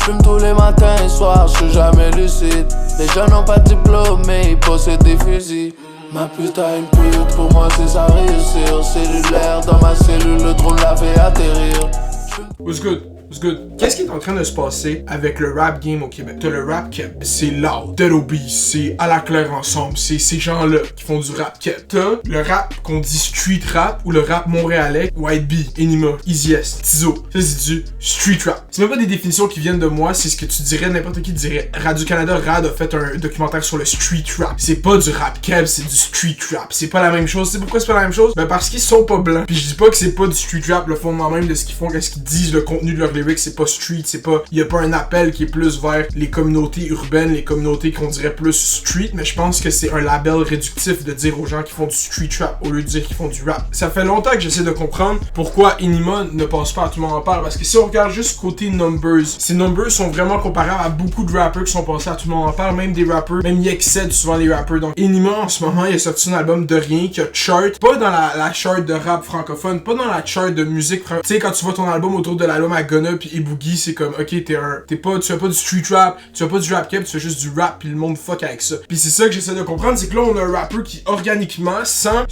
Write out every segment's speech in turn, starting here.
J'fume tous les matins et soirs, j'suis jamais lucide. Les jeunes n'ont pas de diplôme, mais ils possèdent des fusils. Ma putain une pute, pour moi c'est sa réussir. Cellulaire dans ma cellule, le drone l'a fait atterrir. What's good? What's good? Qu'est-ce qui est en train de se passer avec le rap game au Québec? T'as le rap keb, c'est loud, Dead Obies, c'est à la claire ensemble, c'est ces gens-là qui font du rap keb. T'as le rap qu'on dit street rap ou le rap montréalais, White Bee, Enima, Easy S, Tizo. Ça c'est du street rap. C'est même pas des définitions qui viennent de moi, c'est ce que tu dirais, n'importe qui dirait. Radio-Canada, RAD a fait un documentaire sur le street rap. C'est pas du rap keb, c'est du street rap. C'est pas la même chose. C'est pourquoi c'est pas la même chose? Ben parce qu'ils sont pas blancs. Puis je dis pas que c'est pas du street rap, le fondement même de ce qu'ils font, qu'est-ce qu'ils disent, le contenu de leur lyrics, c'est pas street, c'est pas, y a pas un appel qui est plus vers les communautés urbaines, les communautés qu'on dirait plus street, mais je pense que c'est un label réductif de dire aux gens qui font du street rap au lieu de dire qu'ils font du rap. Ça fait longtemps que j'essaie de comprendre pourquoi Enima ne passe pas à Tout le monde en parle, parce que si on regarde juste côté numbers, ces numbers sont vraiment comparables à beaucoup de rappers qui sont passés à Tout le monde en parle, même des rappeurs, même il excède souvent les rappeurs. Donc Enima en ce moment, il a sorti un album de rien qui a chart, pas dans la chart de rap francophone, pas dans la chart de musique francophone. Tu sais, quand tu vois ton album autour de l'album à Gunna pis Boogie, c'est comme ok, tu fais pas du street rap, tu fais pas du rap keb, tu fais juste du rap pis le monde fuck avec ça. Pis c'est ça que j'essaie de comprendre, c'est que là on a un rappeur qui organiquement, sans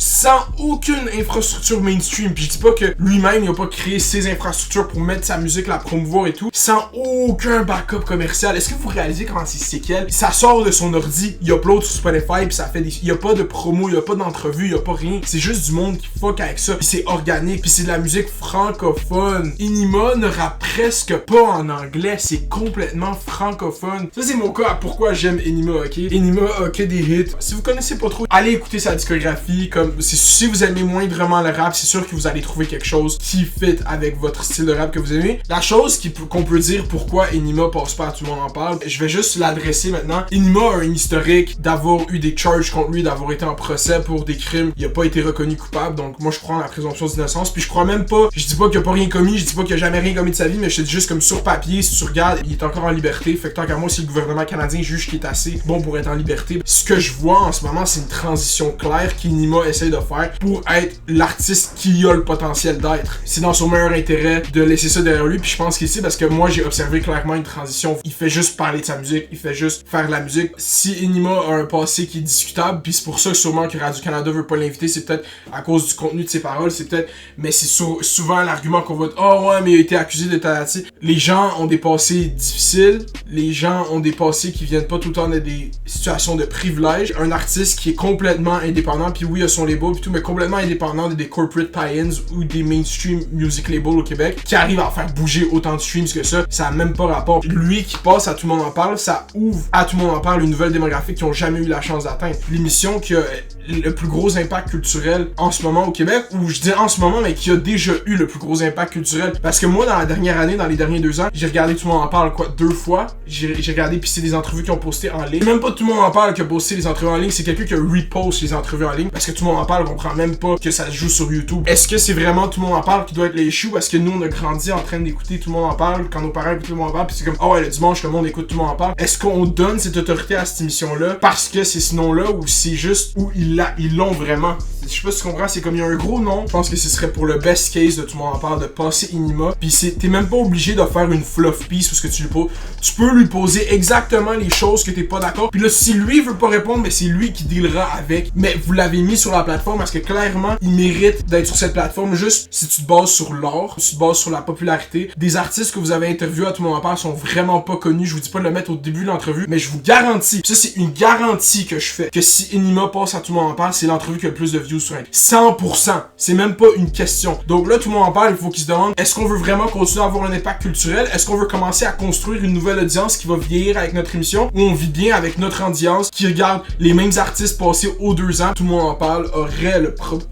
aucune infrastructure mainstream, pis je dis pas que lui-même il a pas créé ses infrastructures pour mettre sa musique, la promouvoir et tout, sans aucun backup commercial. Est-ce que vous réalisez comment c'est séquelles? Ça sort de son ordi, il upload sur Spotify pis ça fait il y a pas de promo, il y a pas d'entrevue, il y a pas rien. C'est juste du monde qui fuck avec ça. Pis c'est organique, pis c'est de la musique francophone. Enima ne rappe presque pas en anglais, c'est complètement francophone. Ça c'est mon cas pourquoi j'aime Enima, ok? Enima a que des hits. Si vous connaissez pas trop, allez écouter sa discographie. Comme si vous aimez moindrement le rap, c'est sûr que vous allez trouver quelque chose qui fit avec votre style de rap que vous aimez. La chose qu'on peut dire pourquoi Enima passe pas à Tout le monde en parle, je vais juste l'adresser maintenant. Enima a un historique d'avoir eu des charges contre lui, d'avoir été en procès pour des crimes. Il a pas été reconnu coupable, donc moi je prends la présomption d'innocence. Puis je crois même pas, je dis pas qu'il a pas rien commis, je dis pas qu'il a jamais rien commis de sa vie, mais je te dis juste comme sur papier, si tu regardes, il est encore en liberté. Fait que tant qu'à moi, si le gouvernement canadien juge qu'il est assez bon pour être en liberté, ce que je vois en ce moment, c'est une transition claire qu'Enima essaye de faire pour être l'artiste qui a le potentiel d'être. C'est dans son meilleur intérêt de laisser ça derrière lui, puis je pense qu'il sait parce que moi j'ai observé clairement une transition. Il fait juste parler de sa musique, il fait juste faire de la musique. Si Enima a un passé qui est discutable, puis c'est pour ça que sûrement que Radio-Canada veut pas l'inviter, c'est peut-être à cause du contenu de ses paroles, c'est peut-être, mais c'est souvent l'argument qu'on va dire, oh ouais, mais il a été accusé de talati. Les gens ont des passés difficiles, les gens ont des passés qui viennent pas tout le temps de des situations de privilège. Un artiste qui est complètement indépendant, puis oui, il a son label, puis tout, mais complètement indépendant des corporate tie-ins ou des mainstream music labels au Québec, qui arrive à faire bouger autant de streams que ça a même pas rapport. Lui qui passe à Tout le monde en parle, ça ouvre à Tout le monde en parle une nouvelle démographie qui ont jamais eu la chance d'atteindre. L'émission qui a le plus gros impact culturel en ce moment au Québec, ou je dis en ce moment, mais qui a déjà eu le plus gros impact culturel. Parce que moi, dans la dernière année, dans les derniers 2 ans, j'ai regardé Tout le monde en parle 2 fois. J'ai regardé, puis c'est des entrevues qui ont posté en ligne. Même pas Tout le monde en parle qui a posté les entrevues en ligne, c'est quelqu'un qui a repost les entrevues en ligne. Parce que Tout le monde en parle, on comprend même pas que ça se joue sur YouTube. Est-ce que c'est vraiment Tout le monde en parle qui doit être les issues? Parce que nous, on a grandi en train d'écouter Tout le monde en parle, quand nos parents écoutent Tout le monde en parle, puis c'est comme, oh ouais, le dimanche, le monde écoute Tout le monde en parle. Est-ce qu'on donne cette autorité à cette émission-là parce que c'est ce nom-là, ou c'est juste où ils l'ont vraiment? Je sais pas si tu comprends, c'est comme il y a un gros nom. Je pense que ce serait pour le best case de Tout le monde en parle de passer Enima. Puis t'es même pas obligé de faire une fluff piece parce que tu peux lui poser exactement les choses que t'es pas d'accord. Puis là, si lui veut pas répondre, mais c'est lui qui dealera avec. Mais vous l'avez mis sur la plateforme parce que clairement, il mérite d'être sur cette plateforme. Juste si tu te bases sur l'art, si tu te bases sur la popularité. Des artistes que vous avez interviewés à Tout le monde en parle sont vraiment pas connus. Je vous dis pas de le mettre au début de l'entrevue, mais je vous garantis, ça c'est une garantie que je fais, que si Enima passe à Tout le monde en parle, c'est l'entrevue qui a le plus de views sur elle. 100%. C'est même pas une question. Donc là, Tout le monde en parle, il faut qu'ils se demandent, est-ce qu'on veut vraiment continuer à avoir un impact culturel? Est-ce qu'on veut commencer à construire une nouvelle audience qui va vieillir avec notre émission? Ou on vit bien avec notre audience qui regarde les mêmes artistes passer aux 2 ans? Tout le monde en parle aurait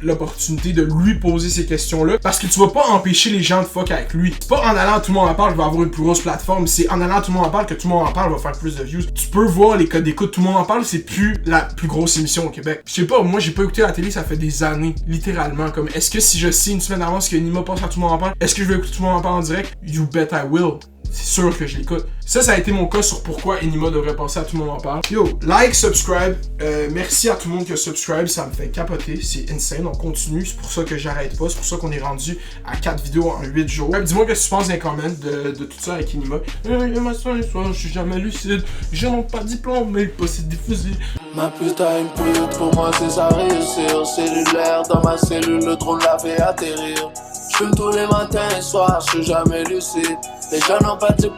l'opportunité de lui poser ces questions-là. Parce que tu vas pas empêcher les gens de fuck avec lui. C'est pas en allant à Tout le monde en parle qu'il va avoir une plus grosse plateforme. C'est en allant à Tout le monde en parle que Tout le monde en parle va faire plus de views. Tu peux voir les codes d'écoute. Tout le monde en parle, c'est plus la plus grosse émission au Québec. Je sais pas, moi j'ai pas écouté la télé, ça fait des années. Littéralement. Comme, est-ce que si je sais une semaine d'avance que Enima passe à Tout le monde en parle, est-ce que je vais écouter Tout le monde en parle en direct? You bet I will. c'est sûr que je l'écoute. Ça a été mon cas sur pourquoi Enima devrait passer à Tout le monde en parle. Yo, like, subscribe. Merci à tout le monde qui a subscribe, ça me fait capoter, c'est insane. On continue, c'est pour ça que j'arrête pas, c'est pour ça qu'on est rendu à 4 vidéos en 8 jours. Dis-moi ce que tu penses dans les comments de tout ça avec Enima. Ma soeur, je suis jamais lucide, je n'ai pas de diplôme, mais pas si diffusé. Ma putain une pute, pour moi c'est sa réussir. Cellulaire dans ma cellule, le drone l'a fait atterrir. J'fume tous les matins et soirs, je suis jamais lucide. Les gens n'ont pas de diplôme.